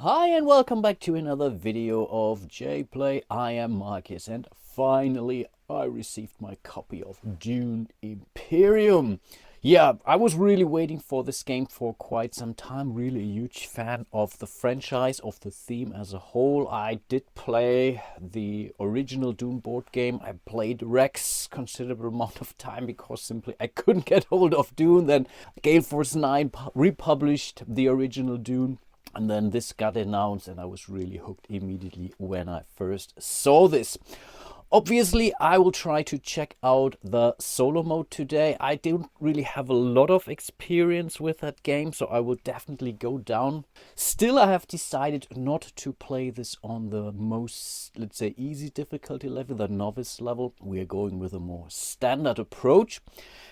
Hi and welcome back to another video of jPlay. I am Marcus and finally I received my copy of Dune Imperium. Yeah, I was really waiting for this game for quite some time. Really a huge fan of the franchise, of the theme as a whole. I did play the original Dune board game. I played Rex considerable amount of time because simply I couldn't get hold of Dune. Then Gale Force 9 republished the original Dune. And then this got announced and I was really hooked immediately when I first saw this. Obviously, I will try to check out the solo mode today. I don't really have a lot of experience with that game, so I will definitely go down. Still, I have decided not to play this on the most, let's say, easy difficulty level, the novice level. We are going with a more standard approach.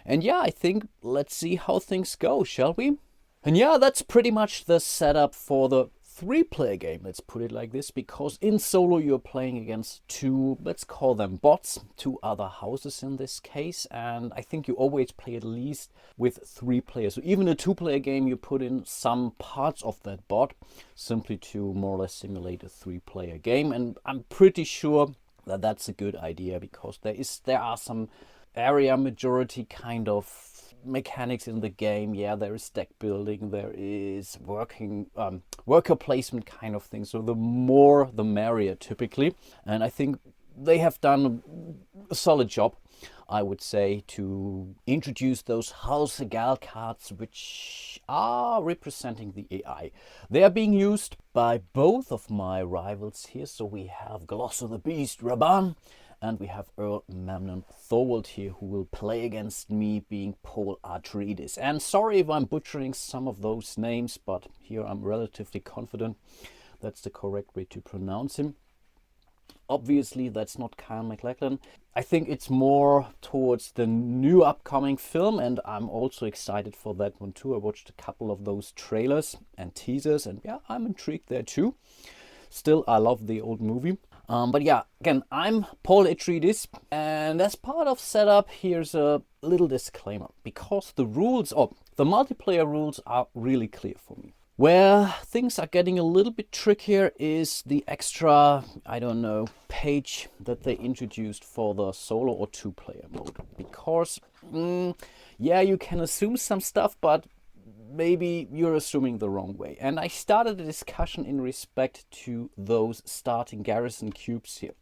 And yeah, I think let's see how things go, shall we? And yeah, that's pretty much the setup for the 3-player game, let's put it like this, because in solo you're playing against two, let's call them bots, two other houses in this case, and I think you always play at least with 3 players. So even a 2-player game, you put in some parts of that bot simply to more or less simulate a 3-player game, and I'm pretty sure that that's a good idea because there are some area majority kind of mechanics in the game. Yeah, there is deck building, there is worker placement kind of thing, so the more the merrier typically, and I think they have done a solid job, I would say, to introduce those House Gal cards which are representing the AI. They are being used by both of my rivals here, so we have Glosso the Beast Raban and we have Earl Memnon Thorwald here, who will play against me, being Paul Atreides. And sorry if I'm butchering some of those names, but here I'm relatively confident that's the correct way to pronounce him. Obviously, that's not Kyle MacLachlan. I think it's more towards the new upcoming film, and I'm also excited for that one too. I watched a couple of those trailers and teasers, and yeah, I'm intrigued there too. Still, I love the old movie. But yeah, again, I'm Paul Atreides, and as part of setup, here's a little disclaimer, because the multiplayer rules are really clear for me. Where things are getting a little bit trickier is the extra, I don't know, page that they introduced for the solo or 2-player mode. Because, yeah, you can assume some stuff, but maybe you're assuming the wrong way. And I started a discussion in respect to those starting garrison cubes here.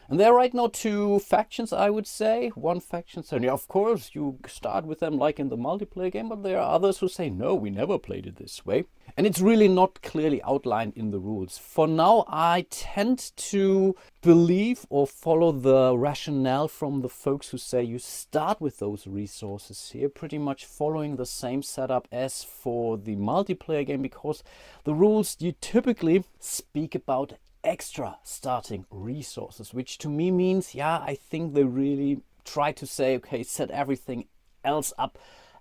And there are right now 2 factions, I would say. One faction said, yeah, of course, you start with them like in the multiplayer game, but there are others who say, no, we never played it this way. And it's really not clearly outlined in the rules. For now, I tend to believe or follow the rationale from the folks who say you start with those resources here, pretty much following the same setup as for the multiplayer game, because the rules you typically speak about extra starting resources, which to me means, yeah, I think they really try to say, okay, set everything else up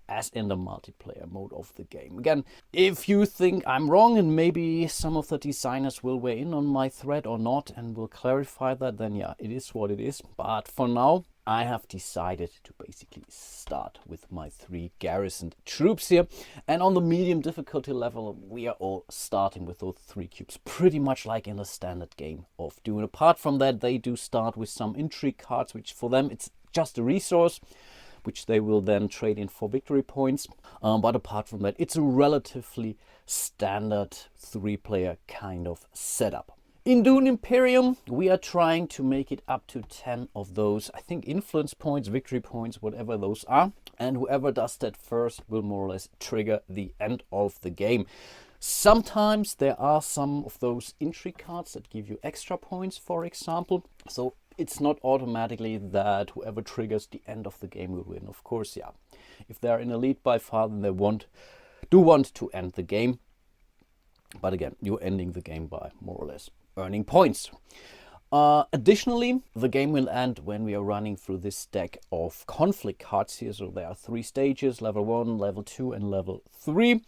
as in the multiplayer mode of the game. Again, if you think I'm wrong, and maybe some of the designers will weigh in on my thread or not and will clarify that, then yeah, it is what it is. But for now, I have decided to basically start with my 3 garrisoned troops here. And on the medium difficulty level, we are all starting with those 3 cubes, pretty much like in a standard game of Dune. Apart from that, they do start with some intrigue cards, which for them, it's just a resource, which they will then trade in for victory points. But apart from that, it's a relatively standard 3-player kind of setup. In Dune Imperium, we are trying to make it up to 10 of those, I think, influence points, victory points, whatever those are. And whoever does that first will more or less trigger the end of the game. Sometimes there are some of those intrigue cards that give you extra points, for example. So it's not automatically that whoever triggers the end of the game will win. Of course, yeah, if they're in a lead by far, then they do want to end the game. But again, you're ending the game by more or less earning points. Additionally, the game will end when we are running through this deck of conflict cards here. So there are 3 stages, level 1, level 2, and level 3.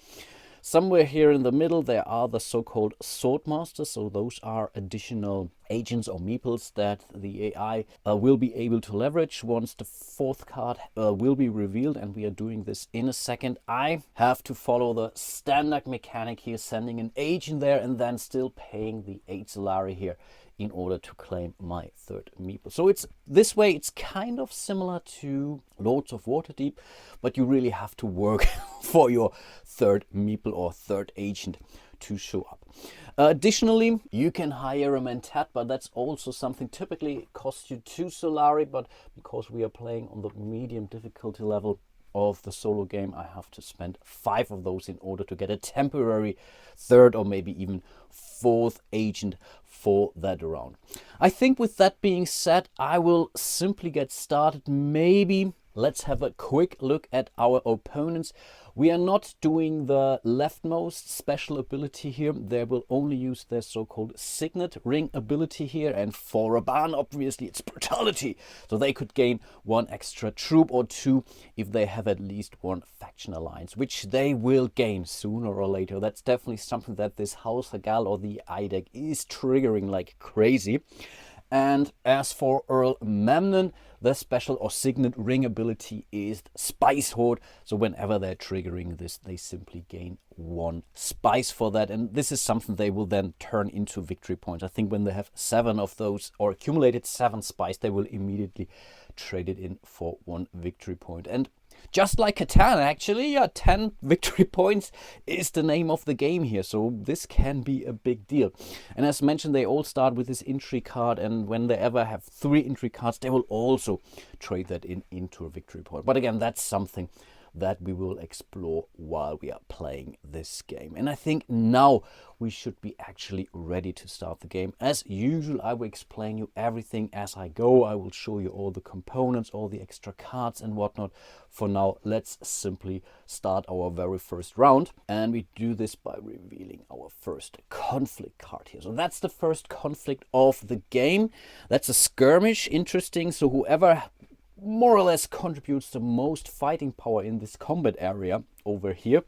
Somewhere here in the middle, there are the so-called sword masters. So those are additional agents or meeples that the AI will be able to leverage once the fourth card will be revealed, and we are doing this in a second. I have to follow the standard mechanic here, sending an agent there and then still paying the 8 Solari here in order to claim my third meeple. So it's this way, it's kind of similar to Lords of Waterdeep, but you really have to work for your third meeple or third agent to show up. Additionally, you can hire a mentat, but that's also something typically costs you 2 Solari, but because we are playing on the medium difficulty level of the solo game, I have to spend 5 of those in order to get a temporary third or maybe even fourth agent for that round. I think with that being said, I will simply get started. Maybe let's have a quick look at our opponents. We are not doing the leftmost special ability here. They will only use their so-called signet ring ability here. And for Raban, obviously, it's brutality. So they could gain 1 extra troop or 2 if they have at least 1 faction alliance, which they will gain sooner or later. That's definitely something that this House Hagal or the I deck is triggering like crazy. And as for Earl Memnon, the special or signet ring ability is Spice Horde. So whenever they're triggering this, they simply gain 1 spice for that. And this is something they will then turn into victory points. I think when they have 7 of those or accumulated 7 spice, they will immediately trade it in for 1 victory point. And just like Catan, actually, 10 victory points is the name of the game here. So this can be a big deal. And as mentioned, they all start with this intrigue card. And when they ever have 3 intrigue cards, they will also trade that into a victory point. But again, that's something that we will explore while we are playing this game. And I think now we should be actually ready to start the game. As usual, I will explain you everything as I go. I will show you all the components, all the extra cards and whatnot. For now, let's simply start our very first round. And we do this by revealing our first conflict card here. So that's the first conflict of the game. That's a skirmish. Interesting. So whoever more or less contributes the most fighting power in this combat area over here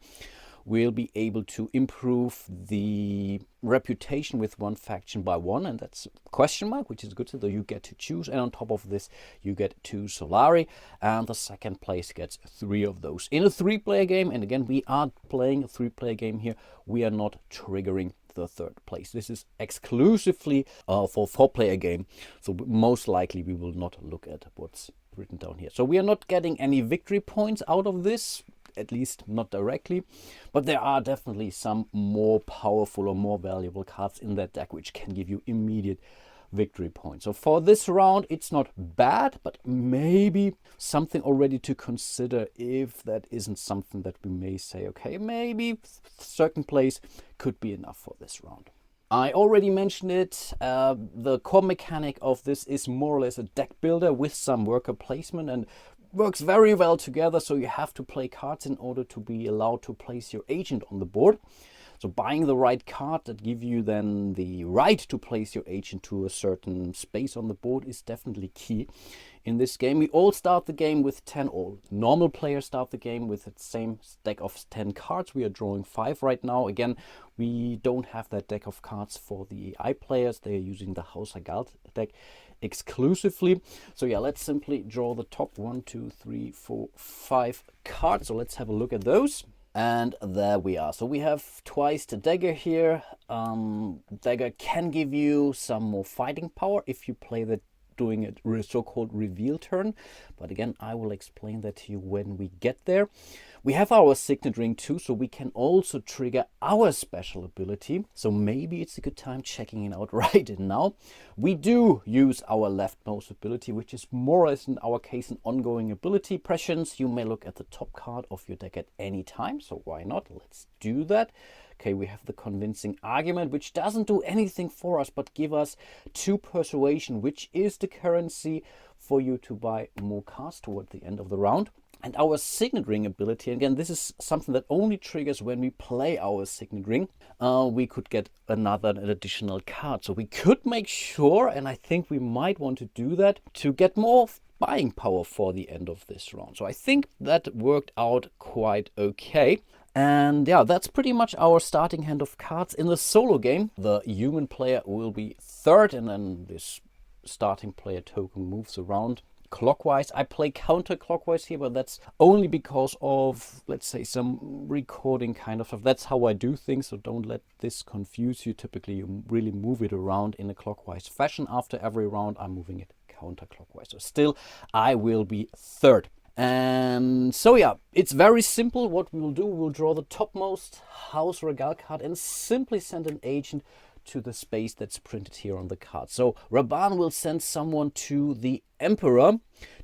will be able to improve the reputation with 1 faction by 1, and that's question mark, which is good. So you get to choose, and on top of this you get 2 Solari, and the second place gets 3 of those in a 3-player game. And again, we are playing a 3-player game here. We are not triggering the third place. This is exclusively for 4-player game, so most likely we will not look at what's written down here. So we are not getting any victory points out of this, at least not directly, but there are definitely some more powerful or more valuable cards in that deck which can give you immediate victory points. So for this round, it's not bad, but maybe something already to consider if that isn't something that we may say, okay, maybe certain place could be enough for this round. I already mentioned it, the core mechanic of this is more or less a deck builder with some worker placement, and works very well together. So you have to play cards in order to be allowed to place your agent on the board. So buying the right card that give you then the right to place your agent to a certain space on the board is definitely key in this game. We all start the game with 10, or normal players start the game with the same deck of 10 cards. We are drawing 5 right now. Again, we don't have that deck of cards for the AI players. They are using the House Hagal deck exclusively. So yeah, let's simply draw the top 1, 2, 3, 4, 5 cards. So let's have a look at those. And there we are. So we have twice the dagger here. Dagger can give you some more fighting power if you play that doing a so-called reveal turn. But again, I will explain that to you when we get there. We have our signet ring too, so we can also trigger our special ability. So maybe it's a good time checking it out right now. We do use our leftmost ability, which is more or less in our case an ongoing ability. Prescience, you may look at the top card of your deck at any time, so why not? Let's do that. Okay, we have the convincing argument, which doesn't do anything for us, but give us 2 persuasion, which is the currency for you to buy more cards toward the end of the round. And our signet ring ability, again, this is something that only triggers when we play our signet ring. We could get an additional card. So we could make sure, and I think we might want to do that, to get more buying power for the end of this round. So I think that worked out quite okay. And yeah, that's pretty much our starting hand of cards. In the solo game, the human player will be third, and then this starting player token moves around clockwise. I play counterclockwise here, but that's only because of, let's say, some recording kind of stuff. That's how I do things, so don't let this confuse you. Typically, you really move it around in a clockwise fashion. After every round, I'm moving it counterclockwise. So still, I will be third. And so yeah, it's very simple. What we will do, we'll draw the topmost house regal card and simply send an agent to the space that's printed here on the card. So Raban will send someone to the Emperor,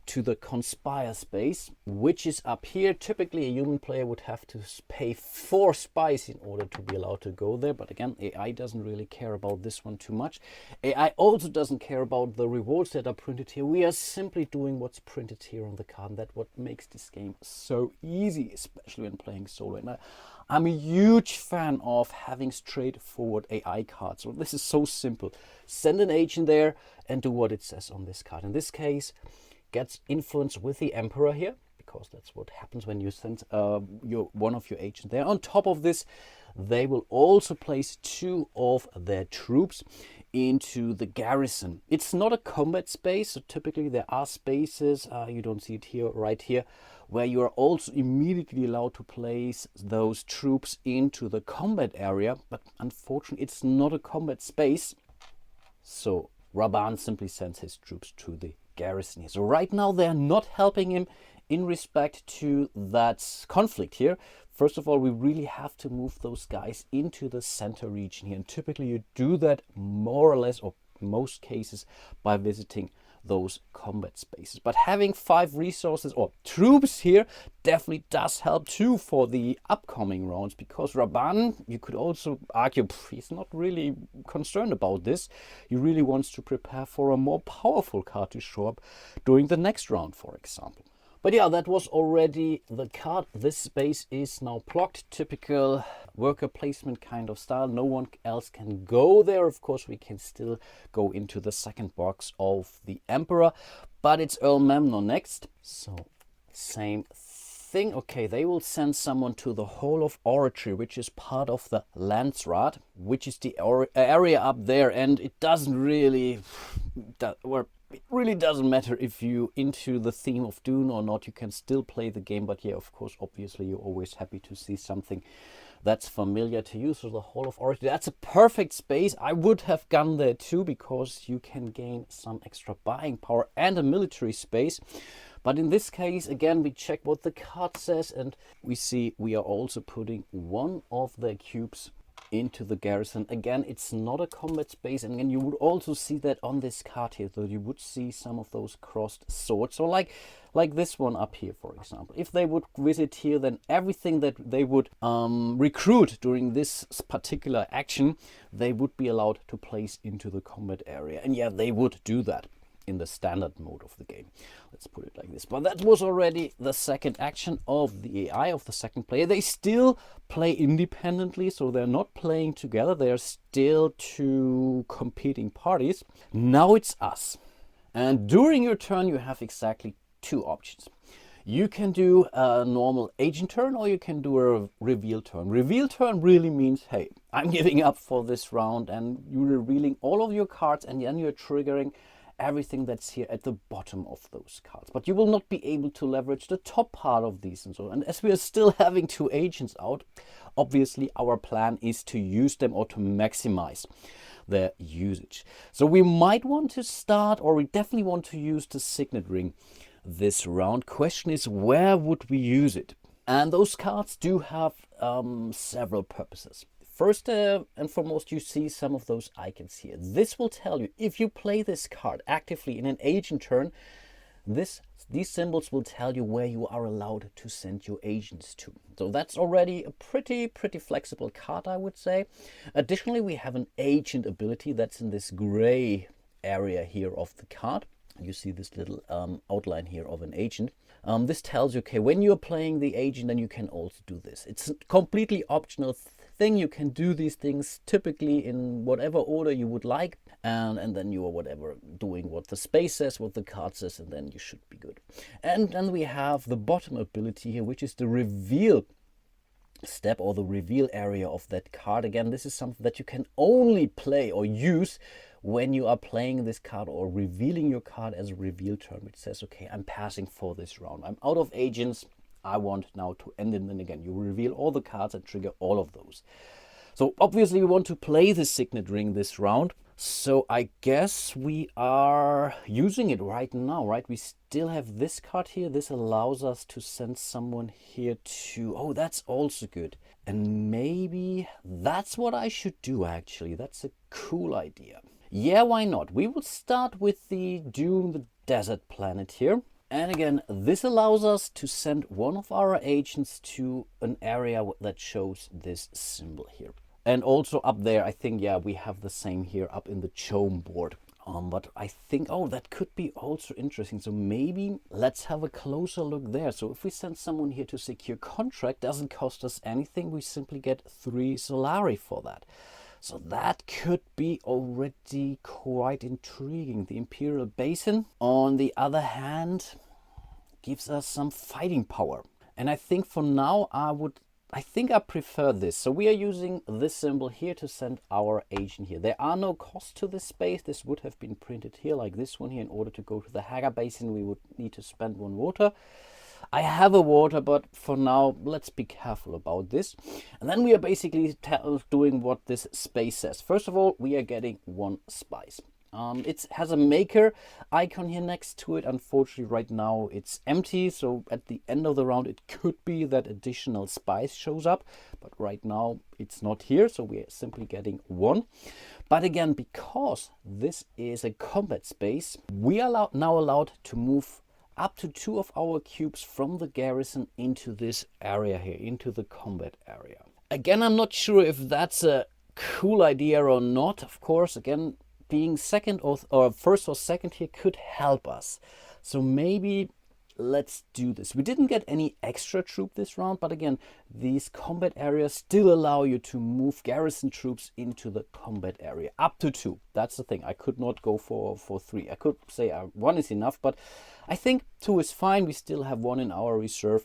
to the Conspire space, which is up here. Typically a human player would have to pay 4 spice in order to be allowed to go there, but again, AI doesn't really care about this one too much. AI also doesn't care about the rewards that are printed here. We are simply doing what's printed here on the card, and that's what makes this game so easy, especially when playing solo. And I'm a huge fan of having straightforward AI cards. So this is so simple. Send an agent there and do what it says on this card. In this case, gets influence with the Emperor here, because that's what happens when you send one of your agents there. On top of this, they will also place 2 of their troops into the garrison. It's not a combat space, so typically there are spaces, you don't see it here, right here, where you are also immediately allowed to place those troops into the combat area, but unfortunately it's not a combat space, so Raban simply sends his troops to the garrison here. So right now they're not helping him in respect to that conflict here. First of all, we really have to move those guys into the center region here, and typically you do that more or less, or most cases, by visiting those combat spaces. But having 5 resources or troops here definitely does help too for the upcoming rounds, because Raban, you could also argue, he's not really concerned about this. He really wants to prepare for a more powerful card to show up during the next round, for example. But yeah, that was already the card. This space is now blocked. Typical worker placement kind of style. No one else can go there. Of course, we can still go into the second box of the Emperor, but it's Earl Memnon next. So same thing. Okay, they will send someone to the Hall of Oratory, which is part of the Landsrat, which is the area up there, and it doesn't really... It really doesn't matter if you into the theme of Dune or not. You can still play the game, but yeah, of course, obviously, you're always happy to see something that's familiar to you. So the Hall of Oratory, that's a perfect space. I would have gone there too, because you can gain some extra buying power and a military space. But in this case, again, we check what the card says, and we see we are also putting 1 of the cubes into the garrison. Again, it's not a combat space, and then you would also see that on this card here, so you would see some of those crossed swords. So like this one up here, for example, if they would visit here, then everything that they would recruit during this particular action, they would be allowed to place into the combat area. And yeah, they would do that in the standard mode of the game. Let's put it like this. But that was already the second action of the AI, of the second player. They still play independently, so they're not playing together. They're still 2 competing parties. Now it's us. And during your turn, you have exactly 2 options. You can do a normal agent turn, or you can do a reveal turn. Reveal turn really means, hey, I'm giving up for this round, and you're revealing all of your cards, and then you're triggering everything that's here at the bottom of those cards. But you will not be able to leverage the top part of these and so on. And as we are still having 2 agents out, obviously our plan is to use them, or to maximize their usage. So we might want to start, or we definitely want to use the Signet Ring this round. Question is, where would we use it? And those cards do have several purposes. First and foremost, you see some of those icons here. This will tell you, if you play this card actively in an agent turn, these symbols will tell you where you are allowed to send your agents to. So that's already a pretty flexible card, I would say. Additionally, we have an agent ability that's in this gray area here of the card. You see this little outline here of an agent. This tells you, okay, when you're playing the agent, then you can also do this. It's a completely optional thing. You can do these things typically in whatever order you would like, and then you are whatever doing what the space says, what the card says, and then you should be good. And then we have the bottom ability here, which is the reveal step or the reveal area of that card. Again, this is something that you can only play or use when you are playing this card or revealing your card as a reveal term. It says, okay, I'm passing for this round. I'm out of agents. I want now to end it. And then again, you reveal all the cards and trigger all of those. So obviously we want to play the signet ring this round. So I guess we are using it right now, right? We still have this card here. This allows us to send someone here to... Oh, that's also good. And maybe that's what I should do, actually. That's a cool idea. Yeah, why not? We will start with the Dune, the desert planet here. And again, this allows us to send one of our agents to an area that shows this symbol here. And also up there, I think, yeah, we have the same here up in the Chome board. But I think, oh, that could be also interesting. So maybe let's have a closer look there. So if we send someone here to secure contract, doesn't cost us anything. We simply get 3 Solari for that. So that could be already quite intriguing. The Imperial Basin, on the other hand, gives us some fighting power. And I think for now, I think I prefer this. So we are using this symbol here to send our agent here. There are no costs to this space. This would have been printed here like this one here. In order to go to the Hagar Basin, we would need to spend 1 water. I have a water, but for now, let's be careful about this. And then we are basically doing what this space says. First of all, we are getting 1 spice. It has a maker icon here next to it. Unfortunately, right now it's empty. So at the end of the round, it could be that additional spice shows up. But right now it's not here. So we are simply getting 1. But again, because this is a combat space, we are now allowed to move up to 2 of our cubes from the garrison into this area here, into the combat area. Again, I'm not sure if that's a cool idea or not. Of course, again, being second or first or second here could help us. So maybe let's do this. We didn't get any extra troop this round, but again, these combat areas still allow you to move garrison troops into the combat area. Up to 2. That's the thing. I could not go for 3. I could say 1 is enough, but I think 2 is fine. We still have 1 in our reserve.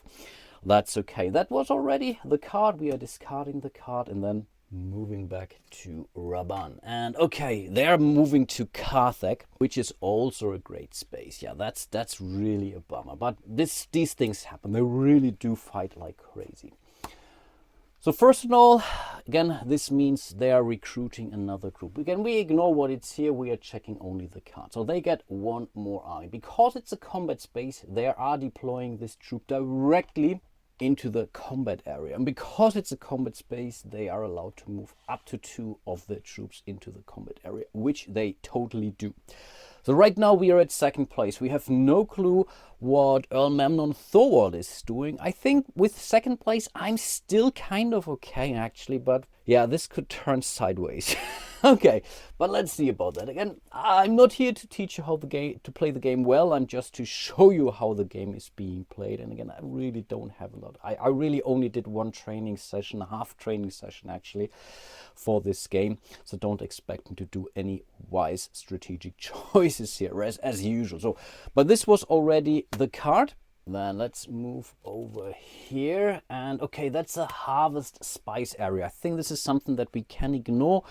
That's okay. That was already the card. We are discarding the card and then moving back to Raban. And okay, they're moving to Carthag, which is also a great space. Yeah, that's really a bummer. But these things happen. They really do fight like crazy. So first of all, again, this means they are recruiting another group. Again, we ignore what it's here. We are checking only the card. So they get 1 more army. Because it's a combat space, they are deploying this troop directly into the combat area. And because it's a combat space, they are allowed to move up to 2 of their troops into the combat area, which they totally do. So right now we are at 2nd place. We have no clue what Earl Memnon Thorwald is doing. I think with 2nd place, I'm still kind of okay, actually. But yeah, this could turn sideways. Okay, but let's see about that. Again, I'm not here to teach you how to play the game well. I'm just to show you how the game is being played. And again, I really don't have a lot. I really only did 1 training session, half training session actually, for this game. So don't expect me to do any wise strategic choices here as usual. So, but this was already the card. Then let's move over here. And okay, that's a harvest spice area. I think this is something that we can ignore,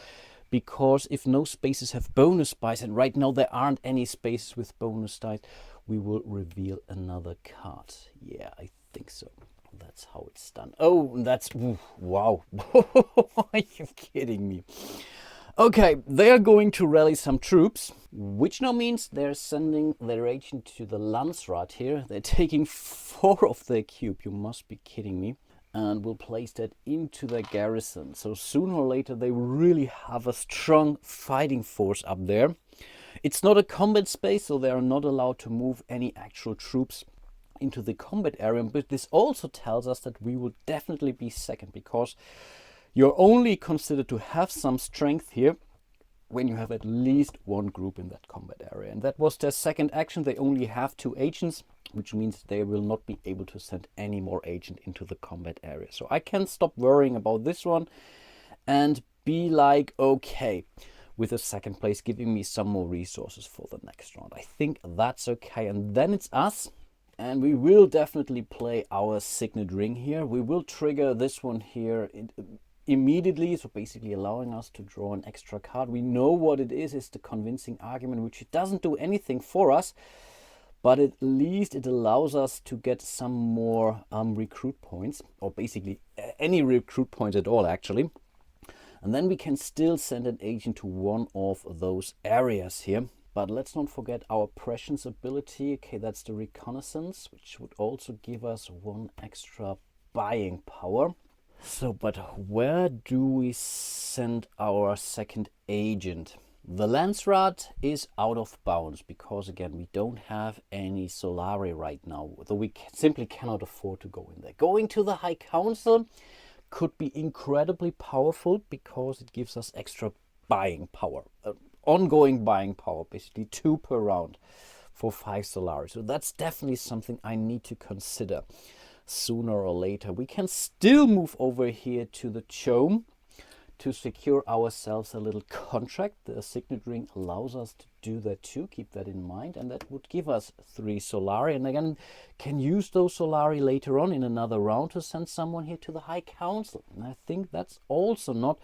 because if no spaces have bonus spice, and right now there aren't any spaces with bonus dice, we will reveal another card. Yeah, I think so. That's how it's done. Oh, that's... wow. Are you kidding me? Okay, they are going to rally some troops, which now means they're sending their agent to the Landsrat here. They're taking 4 of their cube. You must be kidding me. And will place that into their garrison. So sooner or later they really have a strong fighting force up there. It's not a combat space, so they are not allowed to move any actual troops into the combat area. But this also tells us that we will definitely be second, because you're only considered to have some strength here when you have at least 1 group in that combat area. And that was their second action. They only have 2 agents, which means they will not be able to send any more agent into the combat area. So I can stop worrying about this one and be like, okay, with a 2nd place giving me some more resources for the next round. I think that's okay. And then it's us. And we will definitely play our Signet Ring here. We will trigger this one here immediately, so basically allowing us to draw an extra card. We know what it is the convincing argument, which it doesn't do anything for us, but at least it allows us to get some more recruit points, or basically any recruit points at all actually. And then we can still send an agent to one of those areas here. But let's not forget our prescience ability. Okay, that's the reconnaissance, which would also give us one extra buying power. So, but where do we send our second agent? The Landsrat is out of bounds because, again, we don't have any Solari right now, though we simply cannot afford to go in there. Going to the High Council could be incredibly powerful because it gives us extra buying power, ongoing buying power, basically 2 per round for 5 Solari. So that's definitely something I need to consider sooner or later. We can still move over here to the Chome to secure ourselves a little contract. The Signet Ring allows us to do that too, keep that in mind, and that would give us 3 Solari, and again can use those Solari later on in another round to send someone here to the High Council. And I think that's also not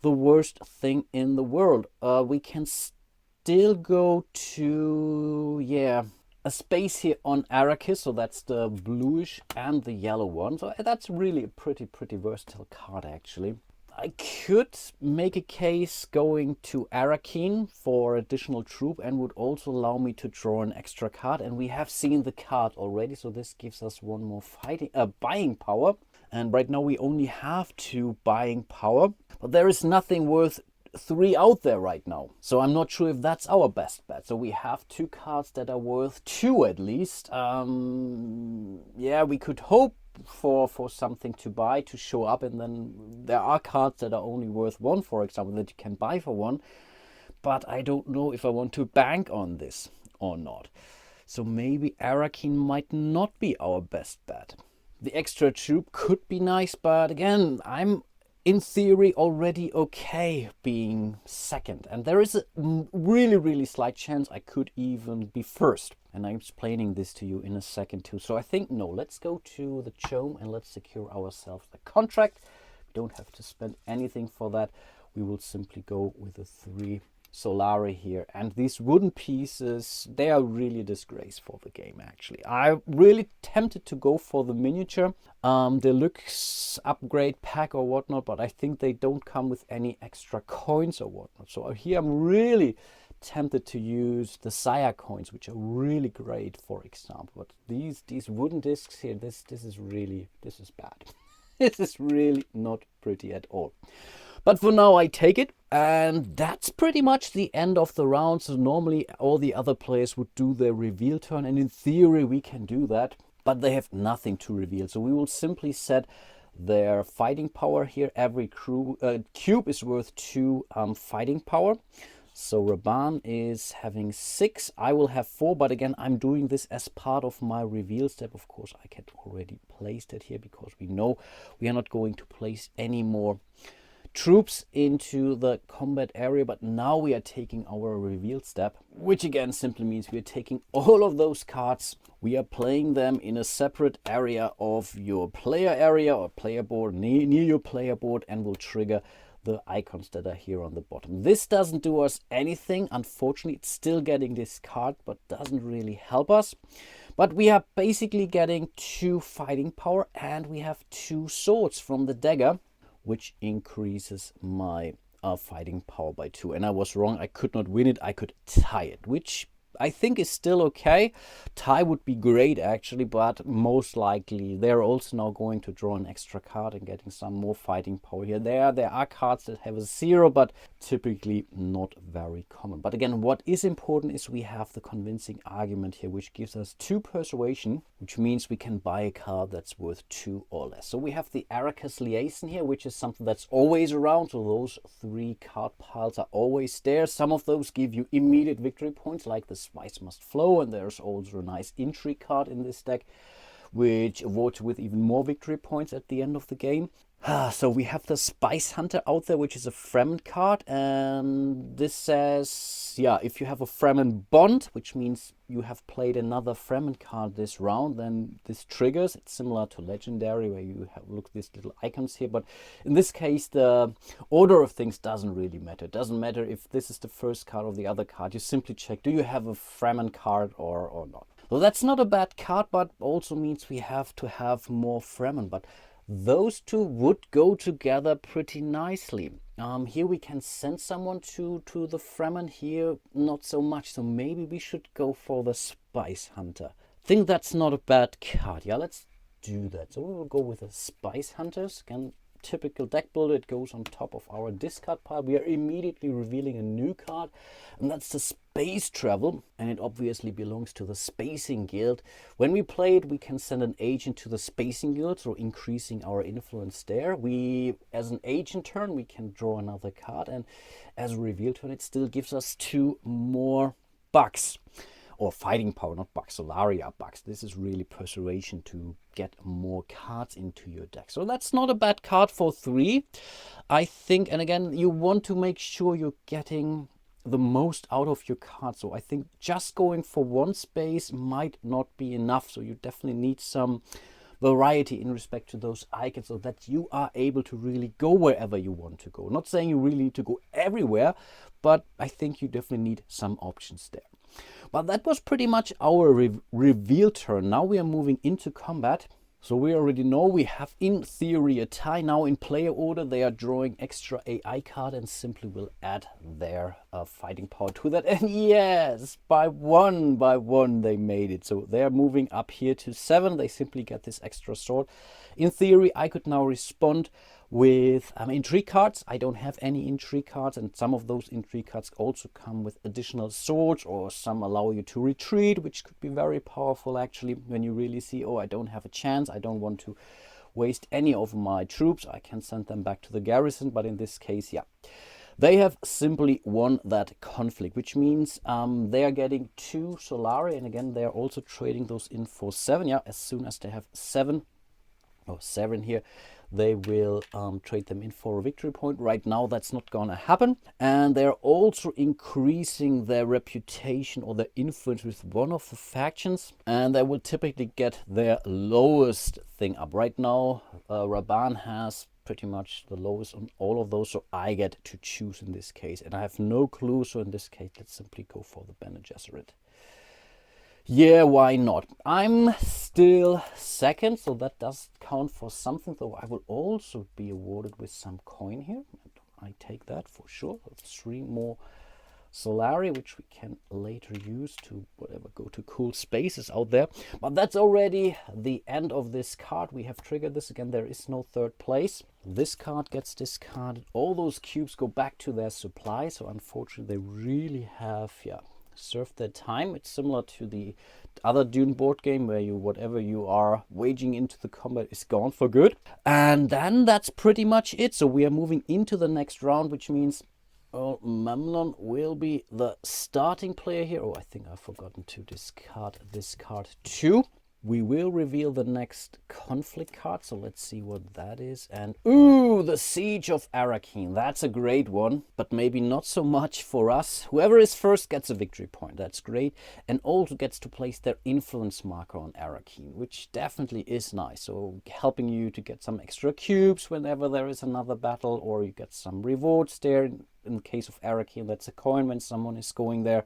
the worst thing in the world. We can still go to a space here on Arrakis, so that's the bluish and the yellow one. So that's really a pretty versatile card actually. I could make a case going to Arrakeen for additional troop and would also allow me to draw an extra card, and we have seen the card already, so this gives us one more buying power. And right now we only have 2 buying power, but there is nothing worth 3 out there right now. So I'm not sure if that's our best bet. So we have 2 cards that are worth 2 at least. Yeah, we could hope for something to buy to show up, and then there are cards that are only worth 1, for example, that you can buy for 1. But I don't know if I want to bank on this or not. So maybe Arrakeen might not be our best bet. The extra troop could be nice, but again, I'm in theory already okay being second, and there is a really slight chance I could even be first, and I'm explaining this to you in a second too. So I think no, let's go to the Chome and let's secure ourselves a contract. We don't have to spend anything for that. We will simply go with the 3 Solari here, and these wooden pieces, they are really a disgrace for the game actually. I'm really tempted to go for the miniature deluxe upgrade pack or whatnot, but I think they don't come with any extra coins or whatnot. So here I'm really tempted to use the Saya coins, which are really great, for example. But these wooden discs here, this is bad. This is really not pretty at all. But for now I take it, and that's pretty much the end of the round. So normally all the other players would do their reveal turn, and in theory we can do that, but they have nothing to reveal. So we will simply set their fighting power here. Every cube is worth 2 fighting power. So Raban is having 6, I will have 4, but again I'm doing this as part of my reveal step. Of course I can already place that here because we know we are not going to place any more troops into the combat area, but now we are taking our reveal step, which again simply means we are taking all of those cards, we are playing them in a separate area of your player area or player board, near your player board, and will trigger the icons that are here on the bottom. This doesn't do us anything, unfortunately. It's still getting this card, but doesn't really help us. But we are basically getting 2 fighting power, and we have 2 swords from the dagger, which increases my fighting power by 2. And I was wrong, I could not win it, I could tie it, which I think is still okay. Tie would be great actually, but most likely they're also now going to draw an extra card and getting some more fighting power here. There are cards that have a 0, but typically not very common. But again, what is important is we have the convincing argument here, which gives us 2 persuasion, which means we can buy a card that's worth 2 or less. So we have the Arrakis liaison here, which is something that's always around. So those 3 card piles are always there. Some of those give you immediate victory points, like the Spice Must Flow, and there's also a nice intrigue card in this deck, which awards with even more victory points at the end of the game. So we have the Spice Hunter out there, which is a Fremen card, and this says, yeah, if you have a Fremen bond, which means you have played another Fremen card this round, then this triggers. It's similar to Legendary, where you have look these little icons here, but in this case, the order of things doesn't really matter. It doesn't matter if this is the first card or the other card. You simply check, do you have a Fremen card or not? So that's not a bad card, but also means we have to have more Fremen. But those two would go together pretty nicely. Here we can send someone to the Fremen, here not so much. So maybe we should go for the Spice Hunter. Think that's not a bad card. Yeah, let's do that. So we will go with the Spice Hunters. Again, typical deck builder, it goes on top of our discard pile. We are immediately revealing a new card, and that's the Space Travel, and it obviously belongs to the Spacing Guild. When we play it, we can send an agent to the Spacing Guild, so increasing our influence there. We, as an agent turn, we can draw another card, and as a reveal turn, it still gives us 2 more bucks. Or fighting power, not bucks, Solaria bucks. This is really persuasion to get more cards into your deck. So that's not a bad card for 3, I think. And again, you want to make sure you're getting the most out of your cards. So I think just going for 1 space might not be enough. So you definitely need some variety in respect to those icons, so that you are able to really go wherever you want to go. Not saying you really need to go everywhere, but I think you definitely need some options there. But that was pretty much our reveal turn. Now we are moving into combat. So we already know we have in theory a tie. Now in player order they are drawing extra AI card and simply will add their fighting power to that. And yes, by one they made it. So they are moving up here to 7. They simply get this extra sword. In theory I could now respond with intrigue cards. I don't have any intrigue cards, and some of those intrigue cards also come with additional swords, or some allow you to retreat, which could be very powerful actually when you really see, oh, I don't have a chance, I don't want to waste any of my troops, I can send them back to the garrison. But in this case, yeah, they have simply won that conflict, which means they are getting 2 Solari, and again they are also trading those in for 7. Yeah, as soon as they have 7 here, they will trade them in for a victory point. Right now that's not gonna happen, and they're also increasing their reputation or their influence with one of the factions, and they will typically get their lowest thing up. Right now Raban has pretty much the lowest on all of those, so I get to choose in this case, and I have no clue. So in this case, let's simply go for the Bene Gesserit. Yeah, why not? I'm still second, so that does count for something, though I will also be awarded with some coin here. I take that for sure. 3 more Solari, which we can later use to whatever, go to cool spaces out there. But that's already the end of this card. We have triggered this again. There is no 3rd place. This card gets discarded. All those cubes go back to their supply. So unfortunately, they really have, yeah, served their time. It's similar to the other Dune board game, where you, whatever you are waging into the combat is gone for good. And then that's pretty much it. So we are moving into the next round, which means Memnon will be the starting player here. Oh, I think I've forgotten to discard this card too. We will reveal the next conflict card, so let's see what that is. And ooh, the Siege of Arrakeen. That's a great one, but maybe not so much for us. Whoever is first gets a victory point. That's great, and also gets to place their influence marker on Arrakeen, which definitely is nice. So helping you to get some extra cubes whenever there is another battle, or you get some rewards there. In the case of Arrakeen, that's a coin when someone is going there.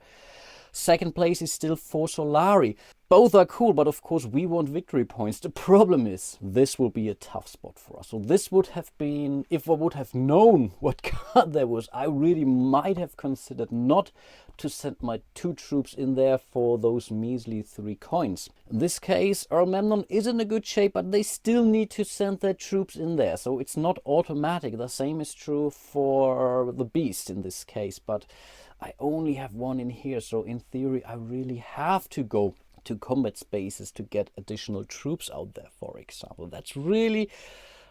2nd place is still 4 Solari. Both are cool, but of course we want victory points. The problem is this will be a tough spot for us. So this would have been, if I would have known what card there was, I really might have considered not to send my 2 troops in there for those measly 3 coins. In this case, Memnon is in a good shape, but they still need to send their troops in there. So it's not automatic. The same is true for the Beast in this case, but I only have 1 in here. So in theory, I really have to go to combat spaces to get additional troops out there, for example. That's really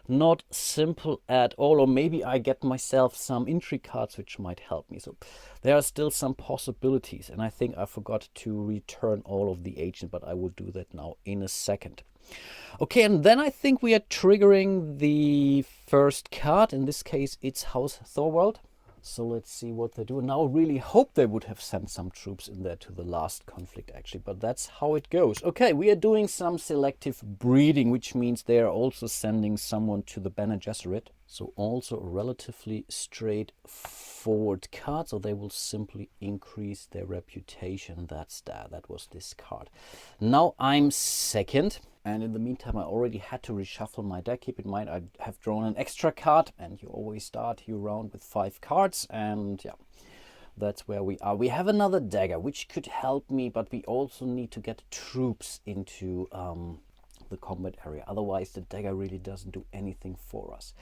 not simple at all. Or maybe I get myself some intrigue cards which might help me. So there are still some possibilities, and I think I forgot to return all of the agents, but I will do that now in a second. Okay, and then I think we are triggering the first card. In this case, it's House Thorwald. So let's see what they do. Now I really hope they would have sent some troops in there to the last conflict, actually. But that's how it goes. Okay, we are doing some selective breeding, which means they are also sending someone to the Bene Gesserit. So also a relatively straightforward card. So they will simply increase their reputation. That's that. That was this card. Now I'm second. And in the meantime, I already had to reshuffle my deck. Keep in mind, I have drawn an extra card, and you always start your round with 5 cards. And yeah, that's where we are. We have another dagger, which could help me, but we also need to get troops into the combat area. Otherwise, the dagger really doesn't do anything for us.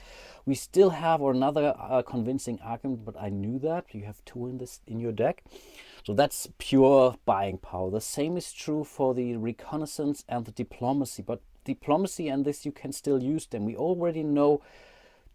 We still have another convincing argument, but I knew that. You have 2 in your deck. So that's pure buying power. The same is true for the reconnaissance and the diplomacy. But diplomacy and this, you can still use them. We already know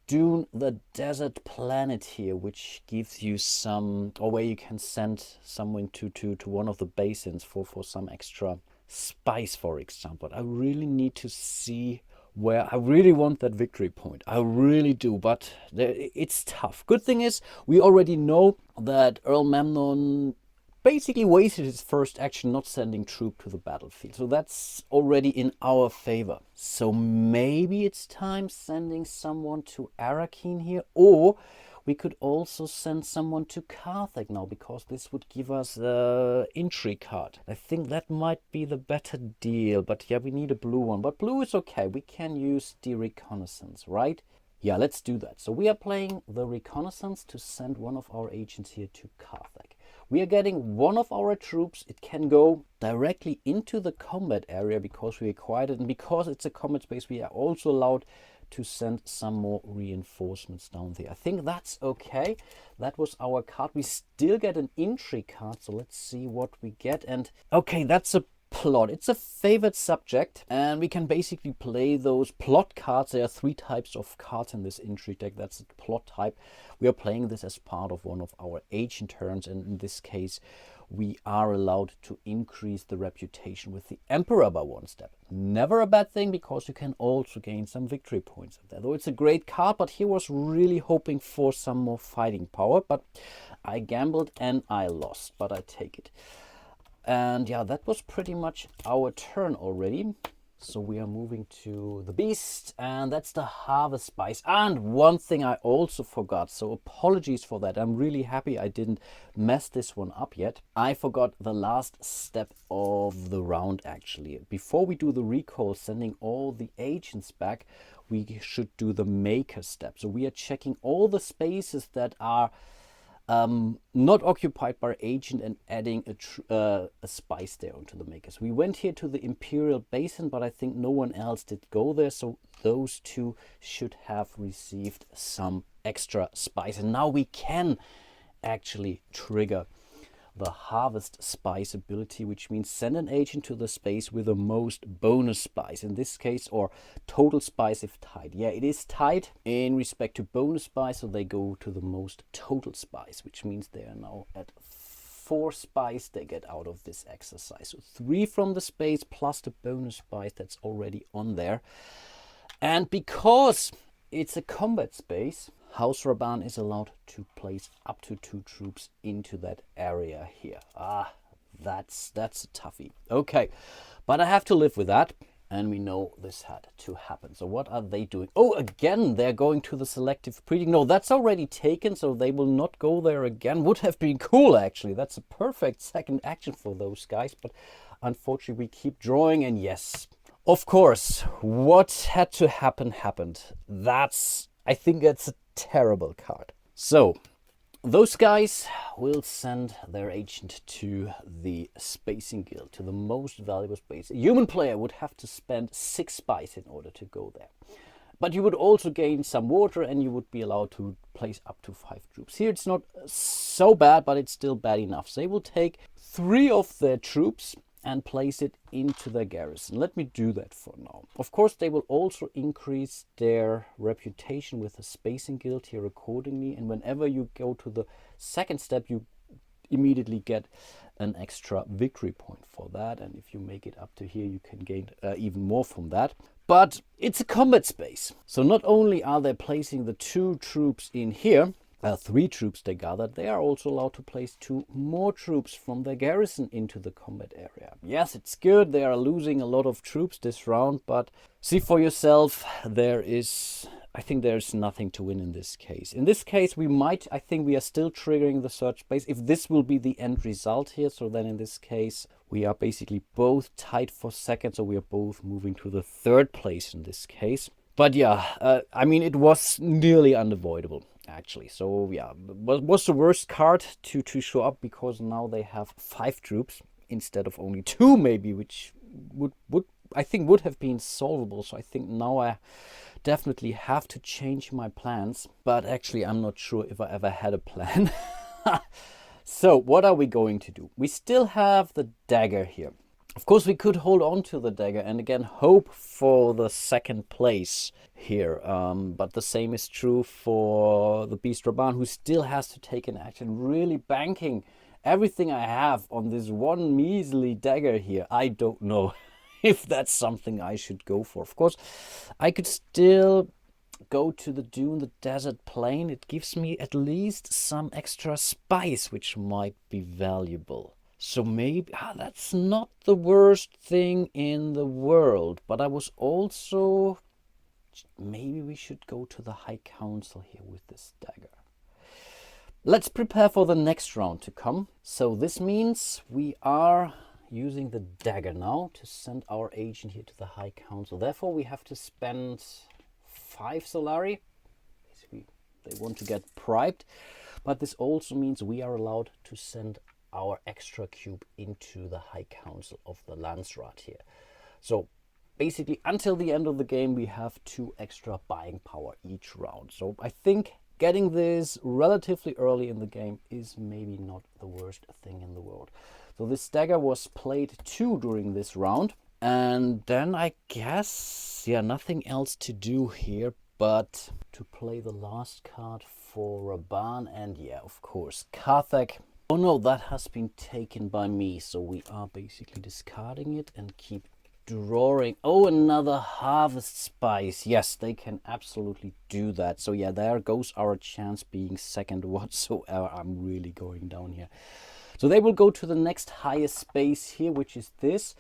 Dune, the desert planet here, which gives you some, or where you can send someone to one of the basins for some extra spice, for example. I really need to see where I really want that victory point. I really do, but it's tough. Good thing is, we already know that Earl Memnon basically wasted his first action not sending troop to the battlefield. So that's already in our favor. So maybe it's time sending someone to Arrakeen here, or we could also send someone to Carthage now, because this would give us the intrigue card. I think that might be the better deal, but yeah, we need a blue one. But blue is okay. We can use the reconnaissance, right? Yeah, let's do that. So we are playing the reconnaissance to send one of our agents here to Carthage. We are getting one of our troops. It can go directly into the combat area because we acquired it. And because it's a combat space, we are also allowed to send some more reinforcements down there. I think that's okay. That was our card. We still get an intrigue card. So let's see what we get. And okay, that's a plot. It's a favored subject, and we can basically play those plot cards. There are 3 types of cards in this intrigue deck. That's a plot type. We are playing this as part of one of our agent turns, and in this case we are allowed to increase the reputation with the Emperor by 1 step. Never a bad thing, because you can also gain some victory points of that. Though it's a great card, but he was really hoping for some more fighting power. But I gambled and I lost, but I take it. And yeah, that was pretty much our turn already. So we are moving to the beast, and that's the harvest spice. And one thing I also forgot, so apologies for that. I'm really happy I didn't mess this one up yet. I forgot the last step of the round, actually. Before we do the recall, sending all the agents back, we should do the maker step. So we are checking all the spaces that are not occupied by agent and adding a spice there onto the makers. We went here to the Imperial Basin, but I think no one else did go there, so those 2 should have received some extra spice. And now we can actually trigger the harvest spice ability, which means send an agent to the space with the most bonus spice, in this case, or total spice if tied. Yeah, it is tied in respect to bonus spice, so they go to the most total spice, which means they are now at 4 spice they get out of this exercise. So 3 from the space plus the bonus spice that's already on there. And because it's a combat space, House Raban is allowed to place up to 2 troops into that area here. That's a toughie. Okay, but I have to live with that. And we know this had to happen. So what are they doing? Oh, again, they're going to the selective breeding. No, that's already taken, so they will not go there again. Would have been cool, actually. That's a perfect second action for those guys. But unfortunately, we keep drawing, and yes, of course, what had to happen happened. I think that's a terrible card. So those guys will send their agent to the Spacing Guild, to the most valuable space. A human player would have to spend 6 spice in order to go there. But you would also gain some water, and you would be allowed to place up to 5 troops. Here it's not so bad, but it's still bad enough. So they will take 3 of their troops and place it into their garrison. Let me do that for now. Of course, they will also increase their reputation with the Spacing Guild here accordingly. And whenever you go to the second step, you immediately get an extra victory point for that. And if you make it up to here, you can gain even more from that. But it's a combat space. So not only are they placing the 2 troops in here, 3 troops they gathered, they are also allowed to place 2 more troops from their garrison into the combat area. Yes, it's good. They are losing a lot of troops this round, but see for yourself, I think there's nothing to win in this case. In this case, I think we are still triggering the search base if this will be the end result here. So then in this case, we are basically both tied for second. So we are both moving to the 3rd place in this case. But yeah, I mean, it was nearly unavoidable, actually. So yeah, was the worst card to show up, because now they have 5 troops instead of only 2 maybe, which I think would have been solvable. So I think now I definitely have to change my plans, but actually I'm not sure if I ever had a plan. So what are we going to do? We still have the dagger here. Of course, we could hold on to the dagger and again hope for the 2nd place here. But the same is true for the Beast Raban, who still has to take an action, really banking everything I have on this one measly dagger here. I don't know if that's something I should go for. Of course, I could still go to the Dune, the desert plain. It gives me at least some extra spice, which might be valuable. So maybe that's not the worst thing in the world. But I was also, maybe we should go to the High Council here with this dagger. Let's prepare for the next round to come. So this means we are using the dagger now to send our agent here to the High Council. Therefore, we have to spend 5 Solari. Basically, they want to get bribed. But this also means we are allowed to send our extra cube into the High Council of the Landsrat here. So basically, until the end of the game, we have 2 extra buying power each round. So I think getting this relatively early in the game is maybe not the worst thing in the world. So this dagger was played 2 during this round. And then I guess, yeah, nothing else to do here but to play the last card for Raban. And yeah, of course, Karthak. Oh no, that has been taken by me. So we are basically discarding it and keep drawing. Oh, another harvest spice. Yes, they can absolutely do that. So yeah, there goes our chance being second whatsoever. I'm really going down here. So they will go to the next highest space here, which is this.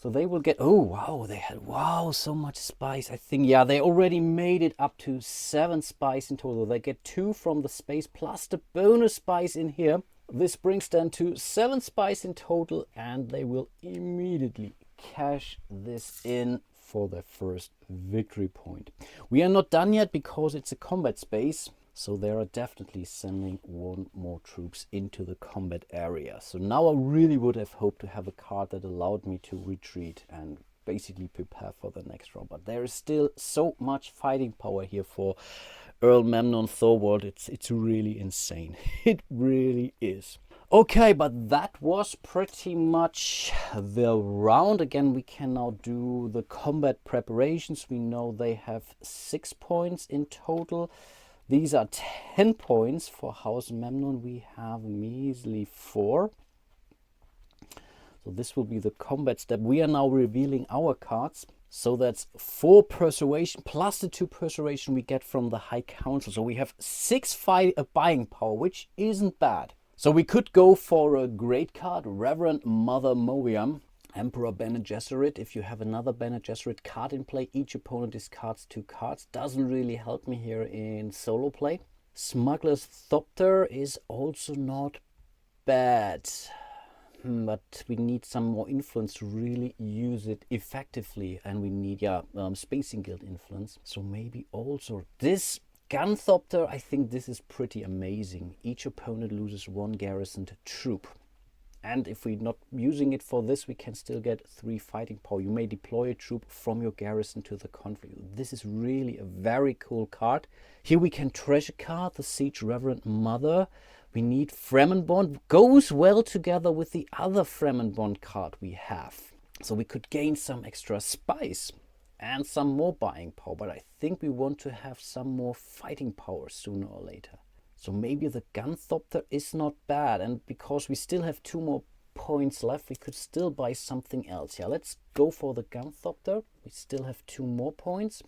So they will get, oh wow, they had, wow, so much spice. I think, yeah, they already made it up to 7 spice in total. They get 2 from the space plus the bonus spice in here. This brings them to 7 spice in total, and they will immediately cash this in for their first victory point. We are not done yet because it's a combat space. So they are definitely sending 1 more troops into the combat area. So now I really would have hoped to have a card that allowed me to retreat and basically prepare for the next round. But there is still so much fighting power here for Earl Memnon Thorwald. It's really insane. It really is. Okay, but that was pretty much the round. Again, we can now do the combat preparations. We know they have 6 points in total. These are 10 points for House Memnon. We have measly 4. So this will be the combat step. We are now revealing our cards. So that's 4 persuasion plus the 2 persuasion we get from the High Council. So we have 6 buying power, which isn't bad. So we could go for a great card, Reverend Mother Moviam, Emperor Bene Gesserit. If you have another Bene Gesserit card in play, each opponent discards 2 cards. Doesn't really help me here in solo play. Smuggler's Thopter is also not bad. But we need some more influence to really use it effectively. And we need, Spacing Guild influence. So maybe also this Gunthopter, I think this is pretty amazing. Each opponent loses 1 garrisoned troop. And if we're not using it for this, we can still get 3 fighting power. You may deploy a troop from your garrison to the conflict. This is really a very cool card. Here we can treasure card the Siege Reverend Mother. We need Fremenbond. Goes well together with the other Fremenbond card we have. So we could gain some extra spice and some more buying power. But I think we want to have some more fighting power sooner or later. So maybe the Gunthopter is not bad. And because we still have 2 more points left, we could still buy something else. Yeah, let's go for the Gunthopter. We still have 2 more points.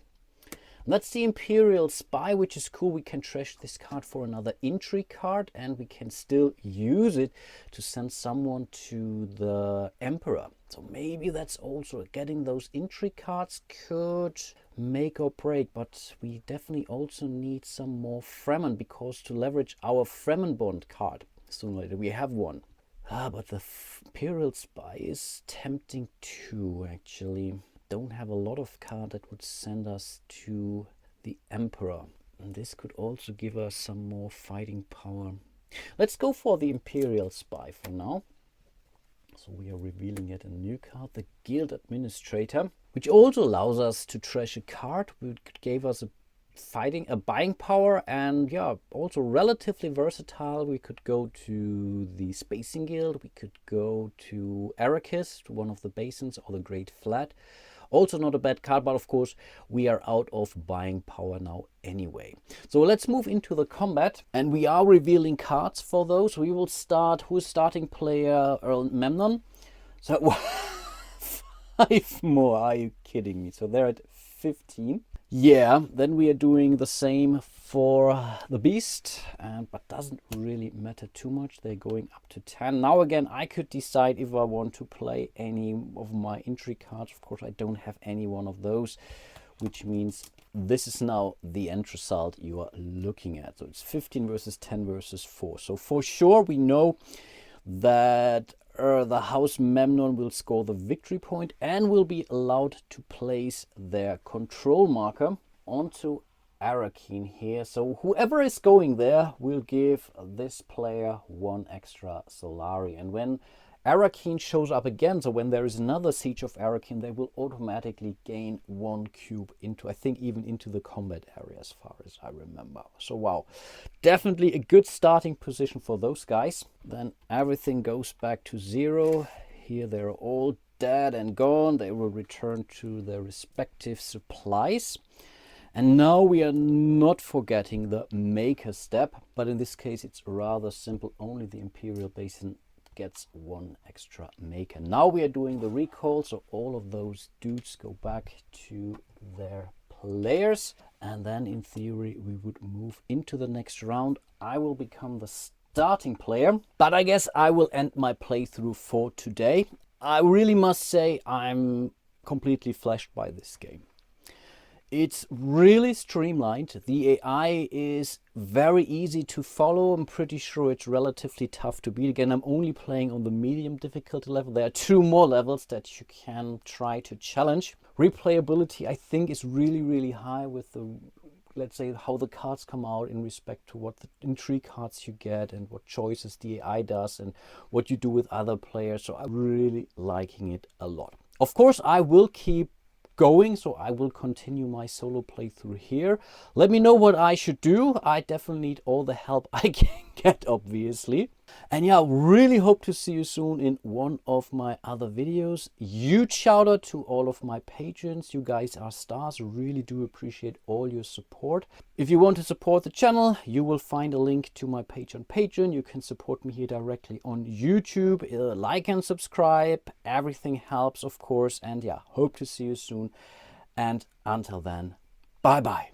And that's the Imperial Spy, which is cool. We can trash this card for another intrigue card, and we can still use it to send someone to the Emperor. So maybe that's also getting those intrigue cards could make or break, but we definitely also need some more Fremen, because to leverage our Fremen Bond card sooner or later, we have one. But the Imperial Spy is tempting too, actually. Don't have a lot of card that would send us to the Emperor. And this could also give us some more fighting power. Let's go for the Imperial Spy for now. So we are revealing yet a new card, the Guild Administrator, which also allows us to trash a card, which gave us a buying power, and yeah, also relatively versatile. We could go to the Spacing Guild, we could go to Arrakis, to one of the basins, or the Great Flat. Also not a bad card, but of course we are out of buying power now anyway. So let's move into the combat, and we are revealing cards for those. We will start, who's starting player? Earl Memnon. So 5 more, are you kidding me? So they're at 15. Yeah, then we are doing the same for the Beast, but doesn't really matter too much. They're going up to 10. Now again, I could decide if I want to play any of my intrigue cards. Of course, I don't have any one of those, which means this is now the end result you are looking at. So it's 15 versus 10 versus 4. So for sure, we know that the House Memnon will score the victory point and will be allowed to place their control marker onto Arrakeen here. So whoever is going there will give this player 1 extra Solari. And when Arrakeen shows up again, so when there is another siege of Arrakeen, they will automatically gain 1 cube into, I think, even into the combat area, as far as I remember. So wow, definitely a good starting position for those guys. Then everything goes back to 0. Here they're all dead and gone. They will return to their respective supplies. And now we are not forgetting the Maker step, but in this case it's rather simple. Only the Imperial Basin gets 1 extra Maker. Now we are doing the recall, so all of those dudes go back to their players, and then in theory we would move into the next round. I will become the starting player, but I guess I will end my playthrough for today. I really must say I'm completely flashed by this game. It's really streamlined. The AI is very easy to follow. I'm pretty sure it's relatively tough to beat. Again, I'm only playing on the medium difficulty level. There are 2 more levels that you can try to challenge. Replayability, I think, is really, really high with the, let's say, how the cards come out in respect to what the intrigue cards you get and what choices the AI does and what you do with other players. So I'm really liking it a lot. Of course, I will keep going, so I will continue my solo playthrough here. Let me know what I should do. I definitely need all the help I can get, obviously. And yeah, really hope to see you soon in one of my other videos. Huge shout out to all of my patrons. You guys are stars. Really do appreciate all your support. If you want to support the channel, you will find a link to my page on Patreon. You can support me here directly on YouTube. Like and subscribe. Everything helps, of course. And yeah, hope to see you soon. And until then, bye bye.